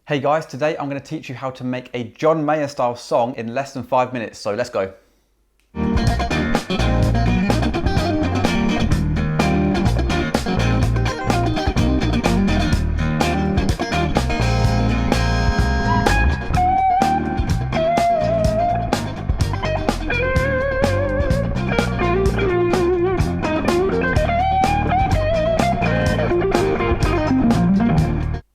Hey guys, today I'm going to teach you how to make a John Mayer style song in less than 5 minutes, so let's go.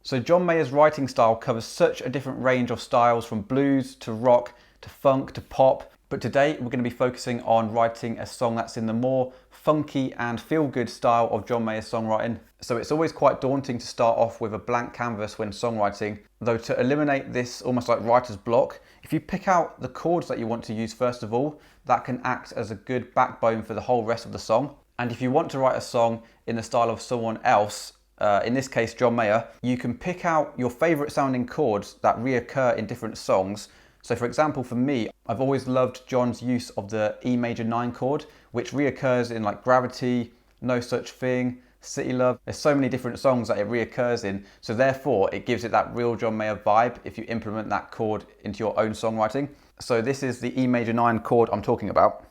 So John Mayer's writing style covers such a different range of styles, from blues to rock to funk to pop, but today we're going to be focusing on writing a song that's in the more funky and feel-good style of John Mayer's songwriting. So it's always quite daunting to start off with a blank canvas when songwriting, though to eliminate this almost like writer's block, if you pick out the chords that you want to use first of all, that can act as a good backbone for the whole rest of the song. And if you want to write a song in the style of someone else, in this case John Mayer, you can pick out your favourite sounding chords that reoccur in different songs. So for example, for me, I've always loved John's use of the E major 9 chord, which reoccurs in like Gravity, No Such Thing, City Love. There's so many different songs that it reoccurs in, so therefore it gives it that real John Mayer vibe if you implement that chord into your own songwriting. So this is the E major 9 chord I'm talking about.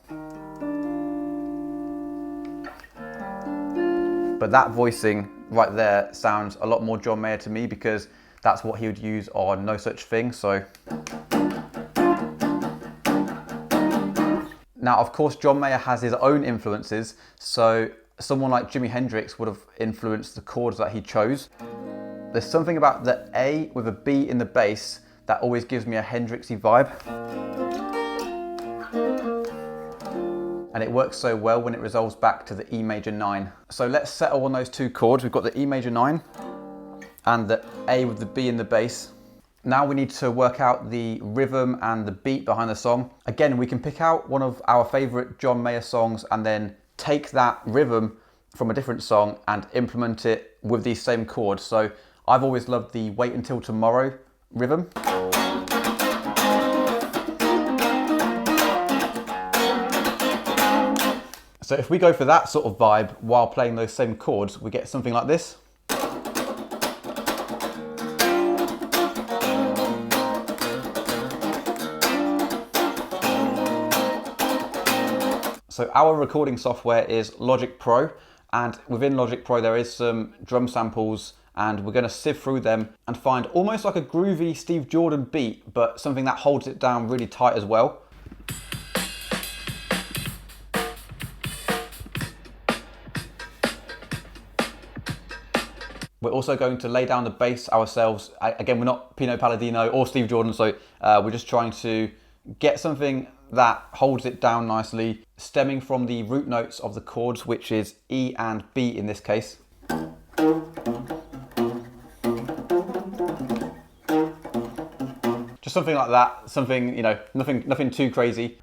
But that voicing right there sounds a lot more John Mayer to me, because that's what he would use on No Such Thing. So now of course John Mayer has his own influences, so someone like Jimi Hendrix would have influenced the chords that he chose. There's something about the A with a B in the bass that always gives me a Hendrixy vibe. And it works so well when it resolves back to the E major 9. So let's settle on those two chords. We've got the E major 9 and the A with the B in the bass. Now we need to work out the rhythm and the beat behind the song. Again, we can pick out one of our favorite John Mayer songs and then take that rhythm from a different song and implement it with these same chords. So I've always loved the Wait Until Tomorrow rhythm. So if we go for that sort of vibe while playing those same chords, we get something like this. So our recording software is Logic Pro, and within Logic Pro there is some drum samples, and we're going to sift through them and find almost like a groovy Steve Jordan beat, but something that holds it down really tight as well. We're also going to lay down the bass ourselves. Again, we're not Pino Palladino or Steve Jordan, so we're just trying to get something that holds it down nicely, stemming from the root notes of the chords, which is E and B in this case. Just something like that, something, you know, nothing too crazy.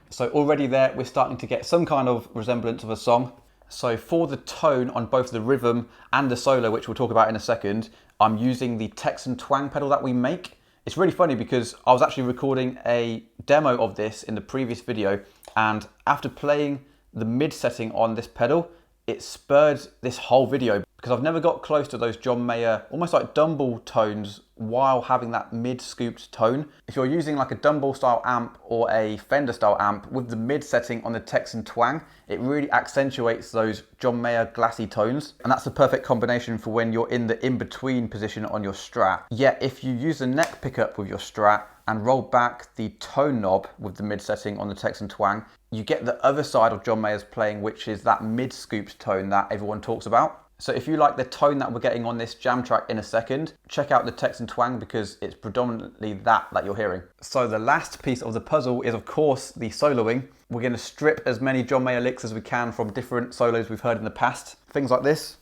So already there, we're starting to get some kind of resemblance of a song. So for the tone on both the rhythm and the solo, which we'll talk about in a second, I'm using the Texan Twang pedal that we make. It's really funny because I was actually recording a demo of this in the previous video, and after playing the mid setting on this pedal, it spurred this whole video, because I've never got close to those John Mayer, almost like Dumble tones while having that mid scooped tone. If you're using like a Dumble style amp or a Fender style amp with the mid setting on the Texan Twang, it really accentuates those John Mayer glassy tones. And that's the perfect combination for when you're in the in-between position on your Strat. Yet if you use a neck pickup with your Strat and roll back the tone knob with the mid setting on the Texan Twang, you get the other side of John Mayer's playing, which is that mid scooped tone that everyone talks about. So if you like the tone that we're getting on this jam track in a second, check out the Texan Twang, because it's predominantly that you're hearing. So the last piece of the puzzle is of course the soloing. We're going to strip as many John Mayer licks as we can from different solos we've heard in the past. Things like this.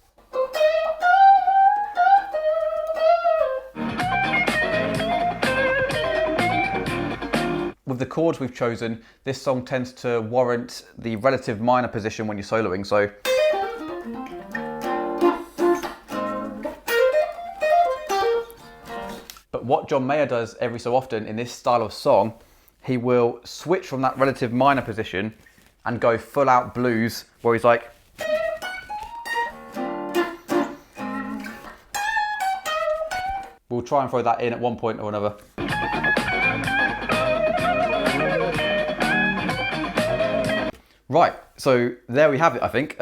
With the chords we've chosen, this song tends to warrant the relative minor position when you're soloing. So But what John Mayer does every so often in this style of song, he will switch from that relative minor position and go full out blues, where he's like, we'll try and throw that in at one point or another. Right, so there we have it, I think.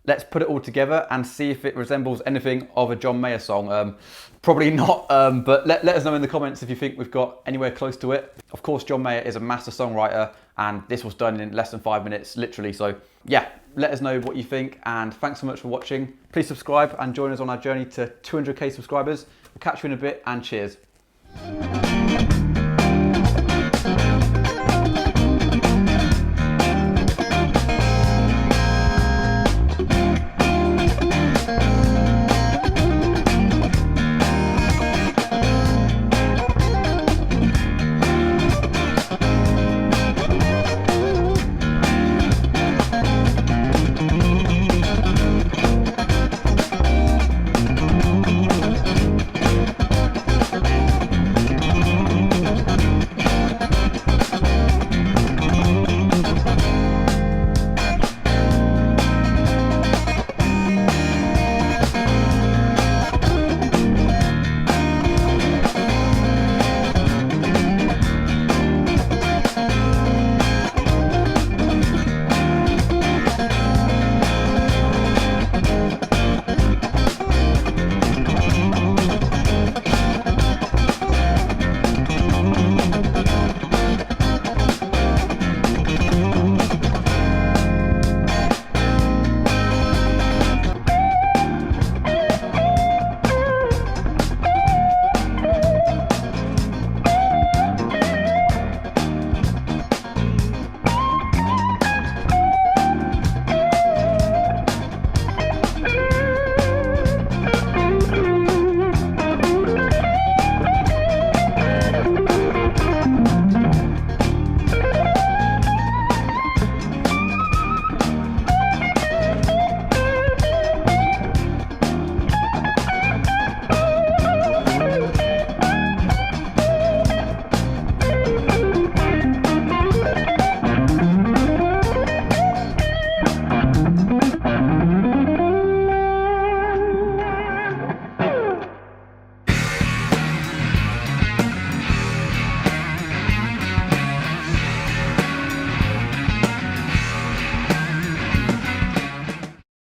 Let's put it all together and see if it resembles anything of a John Mayer song. Probably not, but let us know in the comments if you think we've got anywhere close to it. Of course, John Mayer is a master songwriter, and this was done in less than 5 minutes, literally. So yeah, let us know what you think, and thanks so much for watching. Please subscribe and join us on our journey to 200k subscribers. We'll catch you in a bit, and cheers.